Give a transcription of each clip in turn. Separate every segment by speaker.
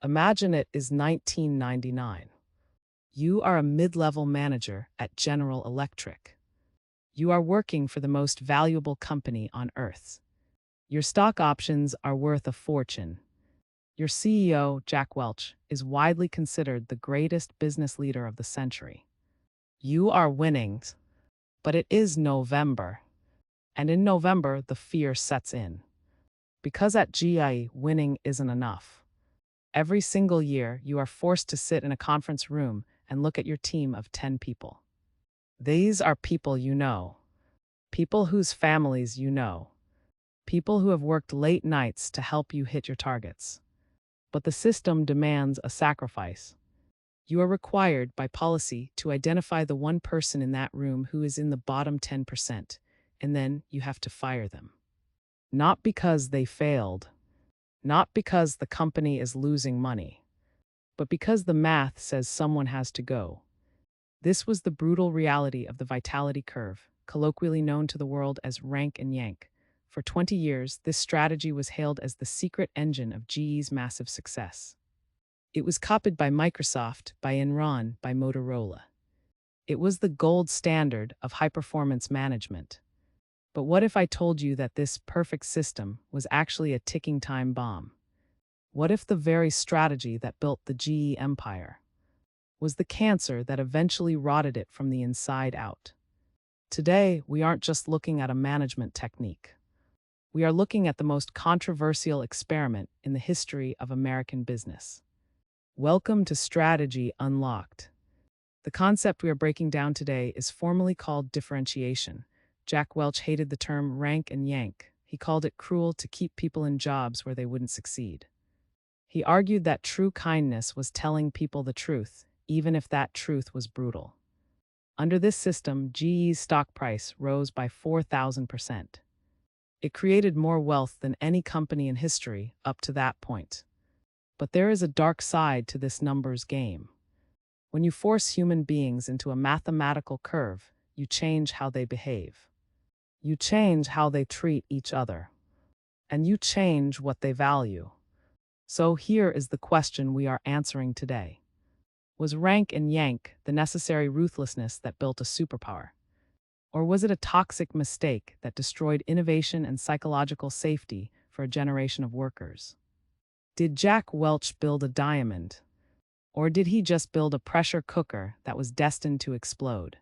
Speaker 1: Imagine it is 1999. You are a mid-level manager at General Electric. You are working for the most valuable company on Earth. Your stock options are worth a fortune. Your CEO, Jack Welch, is widely considered the greatest business leader of the century. You are winning, but it is November. And in November, the fear sets in. Because at GE, winning isn't enough. Every single year, you are forced to sit in a conference room and look at your team of 10 people. These are people you know. People whose families you know. People who have worked late nights to help you hit your targets. But the system demands a sacrifice. You are required by policy to identify the one person in that room who is in the bottom 10%, and then you have to fire them. Not because they failed, not because the company is losing money, but because the math says someone has to go. This was the brutal reality of the vitality curve, colloquially known to the world as rank and yank. For 20 years, this strategy was hailed as the secret engine of GE's massive success. It was copied by Microsoft, by Enron, by Motorola. It was the gold standard of high-performance management. But what if I told you that this perfect system was actually a ticking time bomb? What if the very strategy that built the GE empire was the cancer that eventually rotted it from the inside out? Today, we aren't just looking at a management technique. We are looking at the most controversial experiment in the history of American business. Welcome to Strategy Unlocked. The concept we are breaking down today is formally called differentiation. Jack Welch hated the term rank and yank. He called it cruel to keep people in jobs where they wouldn't succeed. He argued that true kindness was telling people the truth, even if that truth was brutal. Under this system, GE's stock price rose by 4,000%. It created more wealth than any company in history up to that point. But there is a dark side to this numbers game. When you force human beings into a mathematical curve, you change how they behave. You change how they treat each other. And you change what they value. So here is the question we are answering today. Was rank and yank the necessary ruthlessness that built a superpower? Or was it a toxic mistake that destroyed innovation and psychological safety for a generation of workers? Did Jack Welch build a diamond? Or did he just build a pressure cooker that was destined to explode?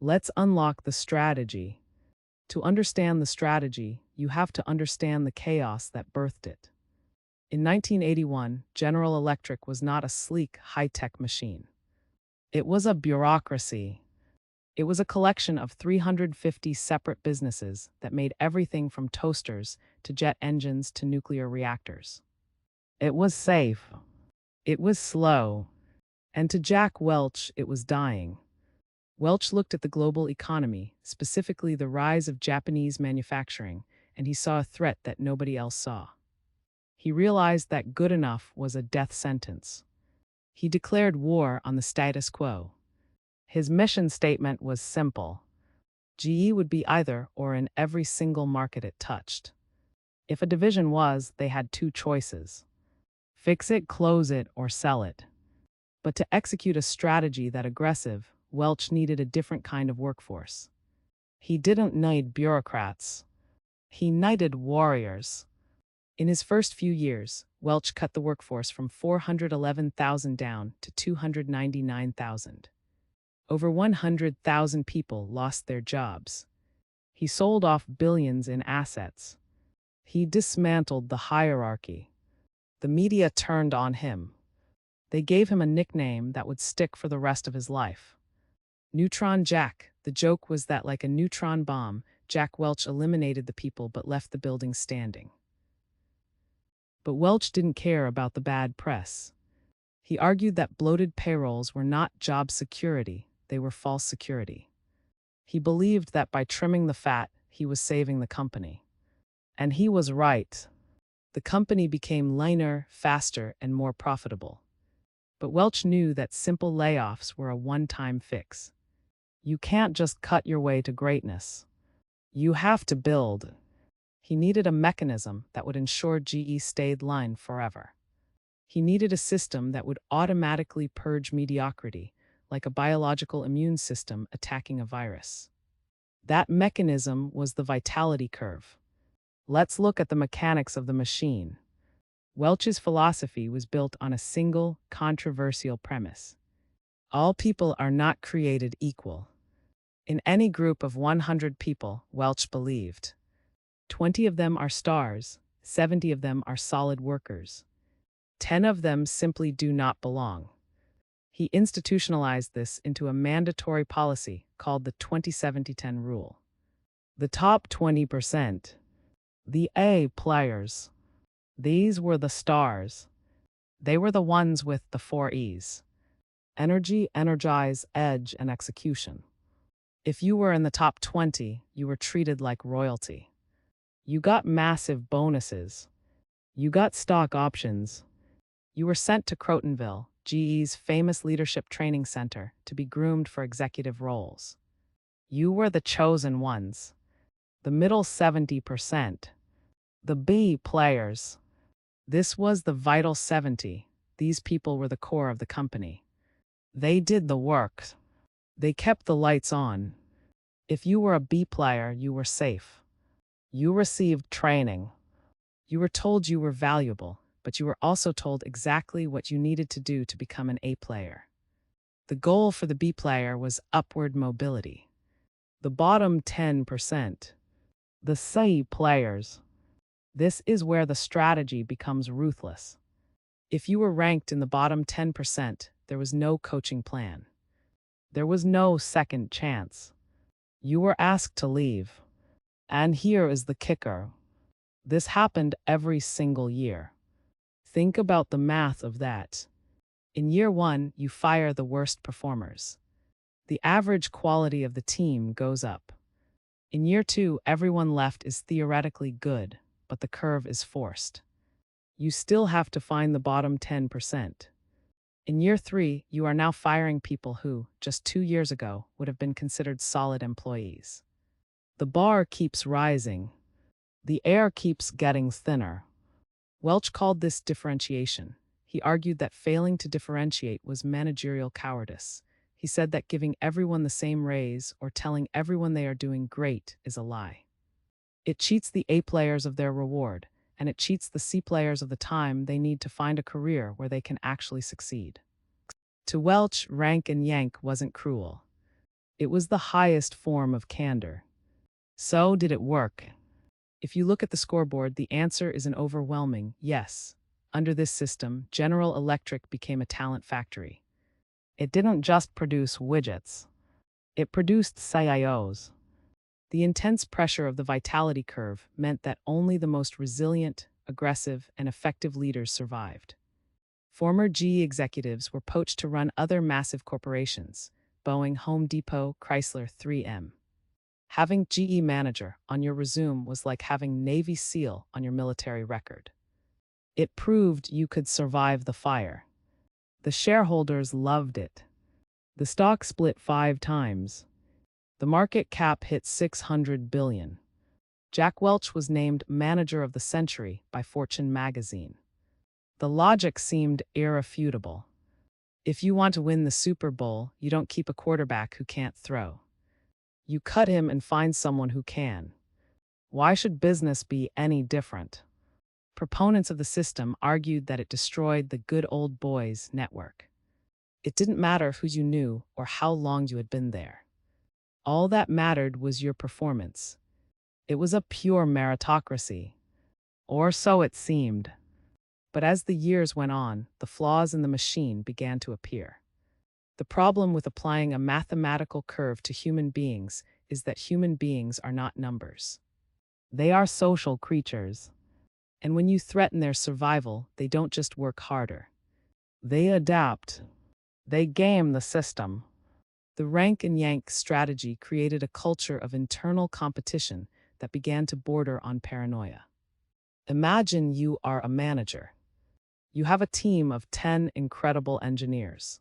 Speaker 1: Let's unlock the strategy. To understand the strategy, you have to understand the chaos that birthed it. In 1981, General Electric was not a sleek, high-tech machine. It was a bureaucracy. It was a collection of 350 separate businesses that made everything from toasters to jet engines to nuclear reactors. It was safe. It was slow. And to Jack Welch, it was dying. Welch looked at the global economy, specifically the rise of Japanese manufacturing, and he saw a threat that nobody else saw. He realized that good enough was a death sentence. He declared war on the status quo. His mission statement was simple. GE would be either or in every single market it touched. If a division was, they had two choices: fix it, close it, or sell it. But to execute a strategy that aggressive, Welch needed a different kind of workforce. He didn't need bureaucrats. He needed warriors. In his first few years, Welch cut the workforce from 411,000 down to 299,000. Over 100,000 people lost their jobs. He sold off billions in assets. He dismantled the hierarchy. The media turned on him. They gave him a nickname that would stick for the rest of his life. Neutron Jack. The joke was that like a neutron bomb, Jack Welch eliminated the people but left the building standing. But Welch didn't care about the bad press. He argued that bloated payrolls were not job security, they were false security. He believed that by trimming the fat, he was saving the company. And he was right. The company became leaner, faster, and more profitable. But Welch knew that simple layoffs were a one-time fix. You can't just cut your way to greatness. You have to build. He needed a mechanism that would ensure GE stayed lean forever. He needed a system that would automatically purge mediocrity, like a biological immune system attacking a virus. That mechanism was the vitality curve. Let's look at the mechanics of the machine. Welch's philosophy was built on a single, controversial premise. All people are not created equal. In any group of 100 people, Welch believed, 20 of them are stars, 70 of them are solid workers. 10 of them simply do not belong. He institutionalized this into a mandatory policy called the 20-70-10 rule. The top 20%, the A players, these were the stars. They were the ones with the 4 E's: energy, energize, edge, and execution. If you were in the top 20, you were treated like royalty. You got massive bonuses. You got stock options. You were sent to Crotonville, GE's famous leadership training center, to be groomed for executive roles. You were the chosen ones. The middle 70%. The B players. This was the vital 70. These people were the core of the company. They did the work. They kept the lights on. If you were a B player, you were safe. You received training. You were told you were valuable, but you were also told exactly what you needed to do to become an A player. The goal for the B player was upward mobility. The bottom 10%. The C players. This is where the strategy becomes ruthless. If you were ranked in the bottom 10%, there was no coaching plan. There was no second chance. You were asked to leave. And here is the kicker. This happened every single year. Think about the math of that. In year 1, you fire the worst performers. The average quality of the team goes up. In year 2, everyone left is theoretically good, but the curve is forced. You still have to find the bottom 10%. In year 3, you are now firing people who, just 2 years ago, would have been considered solid employees. The bar keeps rising. The air keeps getting thinner. Welch called this differentiation. He argued that failing to differentiate was managerial cowardice. He said that giving everyone the same raise or telling everyone they are doing great is a lie. It cheats the A players of their reward, and it cheats the C players of the time they need to find a career where they can actually succeed. To Welch, rank and yank wasn't cruel. It was the highest form of candor. So did it work? If you look at the scoreboard, the answer is an overwhelming yes. Under this system, General Electric became a talent factory. It didn't just produce widgets. It produced CIOs. The intense pressure of the vitality curve meant that only the most resilient, aggressive, and effective leaders survived. Former GE executives were poached to run other massive corporations: Boeing, Home Depot, Chrysler, 3M. Having GE manager on your resume was like having Navy SEAL on your military record. It proved you could survive the fire. The shareholders loved it. The stock split 5 times. The market cap hit $600 billion. Jack Welch was named Manager of the Century by Fortune magazine. The logic seemed irrefutable. If you want to win the Super Bowl, you don't keep a quarterback who can't throw. You cut him and find someone who can. Why should business be any different? Proponents of the system argued that it destroyed the good old boys network. It didn't matter who you knew or how long you had been there. All that mattered was your performance. It was a pure meritocracy. Or so it seemed. But as the years went on, the flaws in the machine began to appear. The problem with applying a mathematical curve to human beings is that human beings are not numbers. They are social creatures. And when you threaten their survival, they don't just work harder. They adapt. They game the system. The rank and yank strategy created a culture of internal competition that began to border on paranoia. Imagine you are a manager. You have a team of 10 incredible engineers.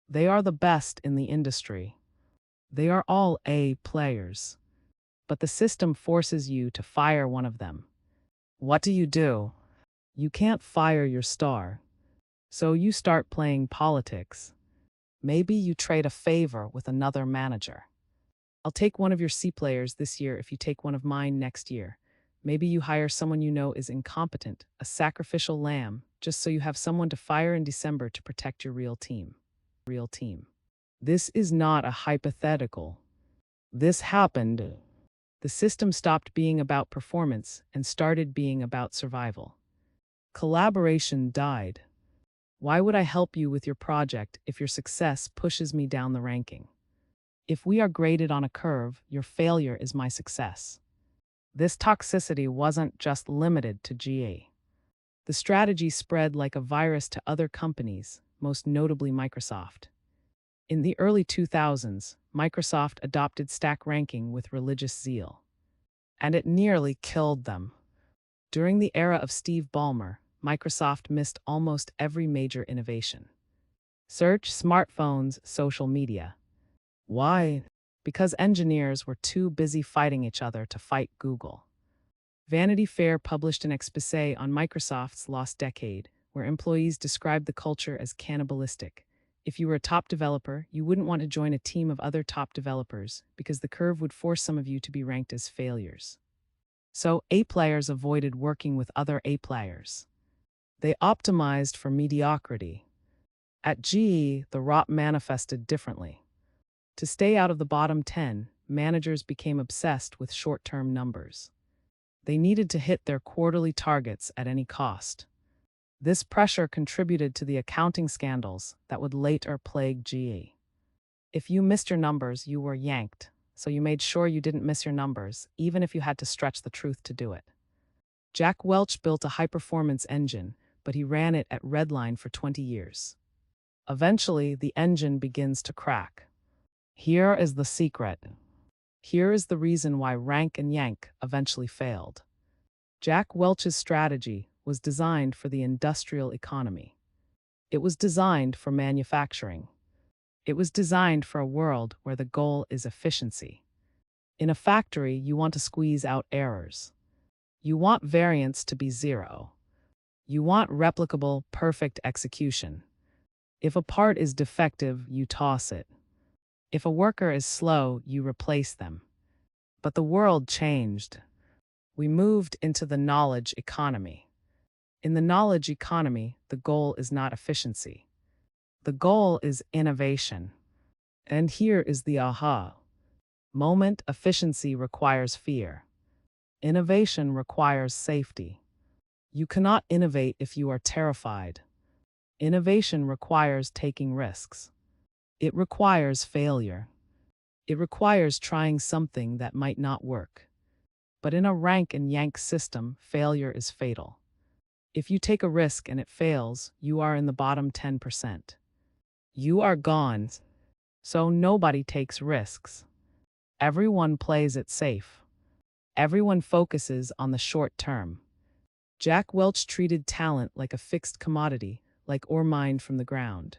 Speaker 1: They are the best in the industry. They are all A players. But the system forces you to fire one of them. What do? You can't fire your star. So you start playing politics. Maybe you trade a favor with another manager. I'll take one of your C players this year if you take one of mine next year. Maybe you hire someone you know is incompetent, a sacrificial lamb, just so you have someone to fire in December to protect your real team. Real team. This is not a hypothetical. This happened. The system stopped being about performance and started being about survival. Collaboration died. Why would I help you with your project if your success pushes me down the ranking? If we are graded on a curve, your failure is my success. This toxicity wasn't just limited to GE. The strategy spread like a virus to other companies, most notably Microsoft. In the early 2000s, Microsoft adopted stack ranking with religious zeal. And it nearly killed them. During the era of Steve Ballmer, Microsoft missed almost every major innovation. Search, smartphones, social media. Why? Because engineers were too busy fighting each other to fight Google. Vanity Fair published an exposé on Microsoft's lost decade, where employees described the culture as cannibalistic. If you were a top developer, you wouldn't want to join a team of other top developers because the curve would force some of you to be ranked as failures. So A players avoided working with other A players. They optimized for mediocrity. At GE, the rot manifested differently. To stay out of the bottom 10, managers became obsessed with short-term numbers. They needed to hit their quarterly targets at any cost. This pressure contributed to the accounting scandals that would later plague GE. If you missed your numbers, you were yanked, so you made sure you didn't miss your numbers, even if you had to stretch the truth to do it. Jack Welch built a high-performance engine, but he ran it at redline for 20 years. Eventually, the engine begins to crack. Here is the secret. Here is the reason why Rank and Yank eventually failed. Jack Welch's strategy was designed for the industrial economy. It was designed for manufacturing. It was designed for a world where the goal is efficiency. In a factory, you want to squeeze out errors. You want variance to be zero. You want replicable, perfect execution. If a part is defective, you toss it. If a worker is slow, you replace them. But the world changed. We moved into the knowledge economy. In the knowledge economy, the goal is not efficiency. The goal is innovation. And here is the aha moment: efficiency requires fear. Innovation requires safety. You cannot innovate if you are terrified. Innovation requires taking risks. It requires failure. It requires trying something that might not work. But in a rank and yank system, failure is fatal. If you take a risk and it fails, you are in the bottom 10%. You are gone. So nobody takes risks. Everyone plays it safe. Everyone focuses on the short term. Jack Welch treated talent like a fixed commodity, like ore mined from the ground.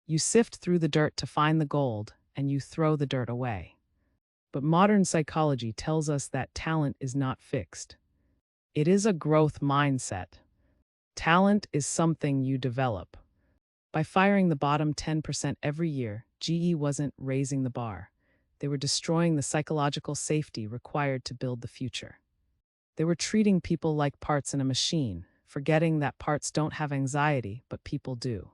Speaker 1: You sift through the dirt to find the gold, and you throw the dirt away. But modern psychology tells us that talent is not fixed. It is a growth mindset. Talent is something you develop. By firing the bottom 10% every year, GE wasn't raising the bar. They were destroying the psychological safety required to build the future. They were treating people like parts in a machine, forgetting that parts don't have anxiety, but people do.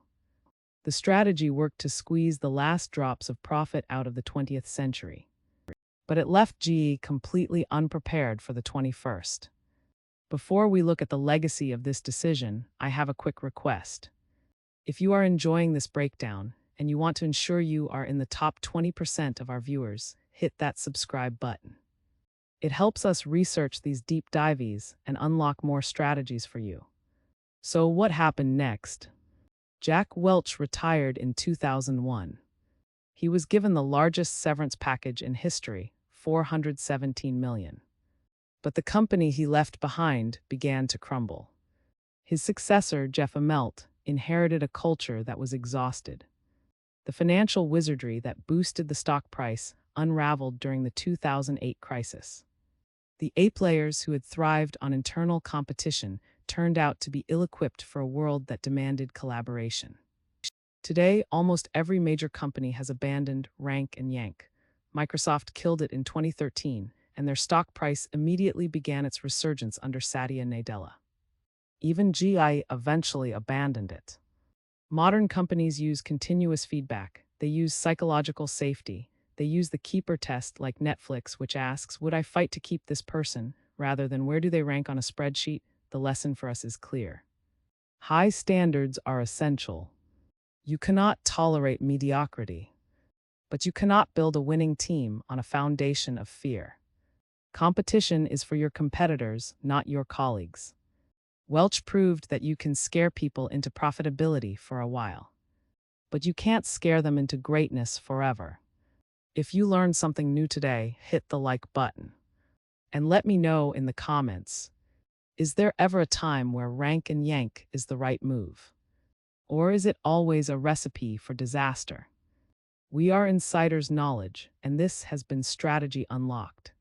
Speaker 1: The strategy worked to squeeze the last drops of profit out of the 20th century. But it left GE completely unprepared for the 21st. Before we look at the legacy of this decision, I have a quick request. If you are enjoying this breakdown, and you want to ensure you are in the top 20% of our viewers, hit that subscribe button. It helps us research these deep dives and unlock more strategies for you. So what happened next? Jack Welch retired in 2001. He was given the largest severance package in history, $417 million. But the company he left behind began to crumble. His successor, Jeff Immelt, inherited a culture that was exhausted. The financial wizardry that boosted the stock price unraveled during the 2008 crisis. The A players who had thrived on internal competition turned out to be ill-equipped for a world that demanded collaboration. Today, almost every major company has abandoned rank and yank. Microsoft killed it in 2013, and their stock price immediately began its resurgence under Satya Nadella. Even GI eventually abandoned it. Modern companies use continuous feedback. They use psychological safety. They use the keeper test like Netflix, which asks, would I fight to keep this person, rather than where do they rank on a spreadsheet? The lesson for us is clear. High standards are essential. You cannot tolerate mediocrity, but you cannot build a winning team on a foundation of fear. Competition is for your competitors, not your colleagues. Welch proved that you can scare people into profitability for a while, but you can't scare them into greatness forever. If you learned something new today, hit the like button. And let me know in the comments, is there ever a time where rank and yank is the right move? Or is it always a recipe for disaster? We are Insider's Knowledge, and this has been Strategy Unlocked.